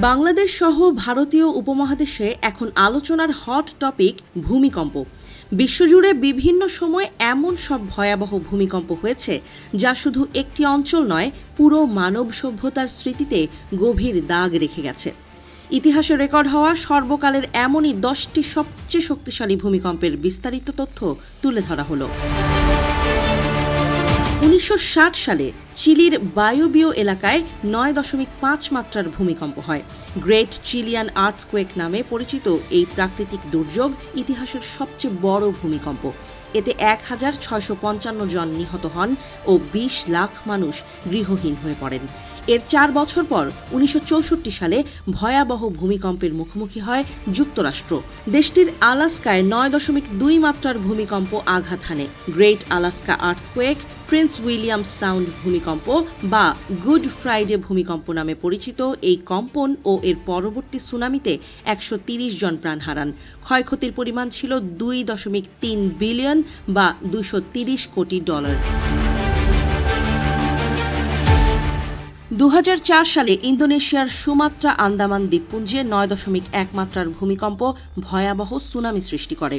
বাংলাদেশ সহ ভারতীয় উপমহাদেশে এখন আলোচনার হট টপিক ভূমিকম্প। বিশ্বজুড়ে বিভিন্ন সময় এমন সব ভয়াবহ ভূমিকম্প হয়েছে যা শুধু একটি অঞ্চল নয়, পুরো মানব সভ্যতার স্মৃতিতে গভীর দাগ রেখে গেছে। ইতিহাসে রেকর্ড হওয়া সর্বকালের এমনই 10টি সবচেয়ে শক্তিশালী ভূমিকম্পের বিস্তারিত তথ্য তুলে ধরা হলো। 1960 সালে চিলির বায়োবিও এলাকায় 9.5 মাত্রার ভূমিকম্প হয়। গ্রেট চিলিয়ান আর্থকোয়েক নামে পরিচিত এই প্রাকৃতিক দুর্যোগ ইতিহাসের সবচেয়ে বড় ভূমিকম্প। এতে 1655 জন নিহত হন ও 20 লাখ মানুষ গৃহহীন হয়ে পড়েন। এর 4 বছর পর 1964 সালে ভয়াবহ ভূমিকম্পের মুখোমুখি হয় যুক্তরাষ্ট্র। দেশটির আলাস্কায় 9.2 মাত্রার ভূমিকম্প আঘাত হানে। Great Alaska earthquake, Prince William sound ভূমিকম্প বা গুড ফ্রাইডে ভূমিকম্প নামে পরিচিত এই কম্পন ও এর পরবর্তী সুনামিতে 130 জন প্রাণ হারান। ক্ষয়ক্ষতির পরিমাণ ছিল 2.3 বিলিয়ন বা $230 কোটি। 2004 সালে ইন্দোনেশিয়ার সুমাত্রা আন্দামান দ্বীপপুঞ্জে 9.1 মাত্রার ভূমিকম্প ভয়াবহ সুনামি সৃষ্টি করে।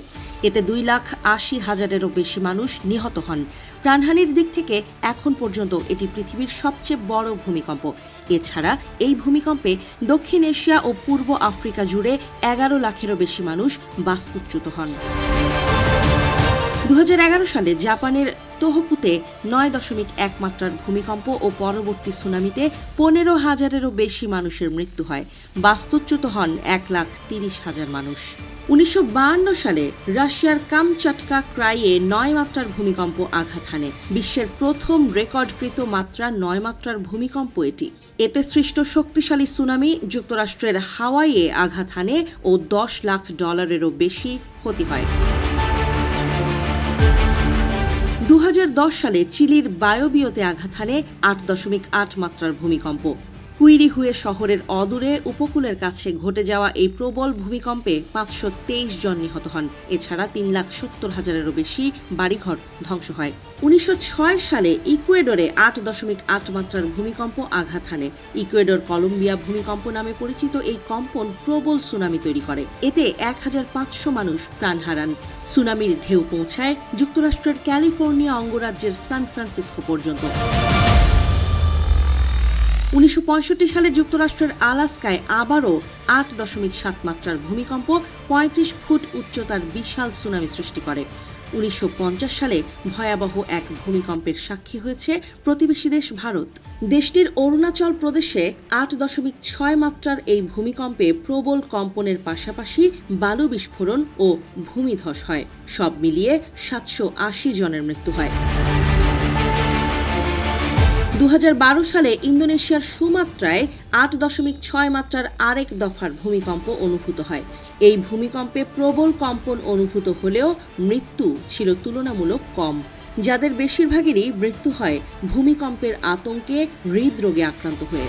এতে 2,80,000-এরও বেশি মানুষ নিহত হন। প্রাণহানির দিক থেকে এখন পর্যন্ত এটি পৃথিবীর সবচেয়ে বড় ভূমিকম্প। এছাড়া এই ভূমিকম্পে দক্ষিণ এশিয়া ও পূর্ব আফ্রিকা জুড়ে 11 লাখেরও বেশি মানুষ বাস্তুচ্যুত হন। 2011 সালে জাপানের তোহোকুতে 9.1 মাত্রার ভূমিকম্প ও পরবর্তী সুনামিতে 15,000-এরও বেশি মানুষের মৃত্যু হয়। বাস্তুচ্যুত হন 1,30,000 মানুষ। 1952 সালে রাশিয়ার কামচাটকা ক্রাইয়ে 9 মাত্রার ভূমিকম্প আঘাত হানে। বিশ্বের প্রথম রেকর্ডকৃত মাত্রা 9 মাত্রার ভূমিকম্প এটি। এতে সৃষ্ট শক্তিশালী সুনামি যুক্তরাষ্ট্রের হাওয়াইয়ে আঘাত হানে ও $10 লাখ-এরও বেশি ক্ষতি হয়। 2010 সালে চিলির বায়োবিওতে আঘাত হানে 8.8 মাত্রার ভূমিকম্প। কুইরিহুয়ে শহরের অদূরে উপকূলের কাছে ঘটে যাওয়া এই প্রবল ভূমিকম্পে 523 জন নিহত হন। এছাড়া 3,70,000-এরও বেশি বাড়িঘর ধ্বংস হয়। 1906 সালে ইকুয়েডরে 8.8 মাত্রার ভূমিকম্প আঘাত হানে। ইকুয়েডর কলম্বিয়া ভূমিকম্প নামে পরিচিত এই কম্পন প্রবল সুনামি তৈরি করে। এতে 1,500 মানুষ প্রাণ হারান। সুনামির ঢেউ পৌঁছায় যুক্তরাষ্ট্রের ক্যালিফোর্নিয়া অঙ্গরাজ্যের সান ফ্রান্সিসকো পর্যন্ত। 1965 সালে যুক্তরাষ্ট্রের আলাস্কায় আবারও 8.7 মাত্রার ভূমিকম্প 35 ফুট উচ্চতার বিশাল সুনামি সৃষ্টি করে। 1950 সালে ভয়াবহ এক ভূমিকম্পের সাক্ষী হয়েছে প্রতিবেশী দেশ ভারত। দেশটির অরুণাচল প্রদেশে 8.6 মাত্রার এই ভূমিকম্পে প্রবল কম্পনের পাশাপাশি বালু বিস্ফোরণ ও ভূমিধস হয়। সব মিলিয়ে 780 জনের মৃত্যু হয়। 2012 সালে ইন্দোনেশিয়ার সুমাত্রায় 8.6 মাত্রার আরেক দফার ভূমিকম্প অনুভূত হয়। এই ভূমিকম্পে প্রবল কম্পন অনুভূত হলেও মৃত্যু ছিল তুলনামূলক কম। যাদের বেশিরভাগেরই মৃত্যু হয় ভূমিকম্পের আতঙ্কে হৃদরোগে আক্রান্ত হয়ে।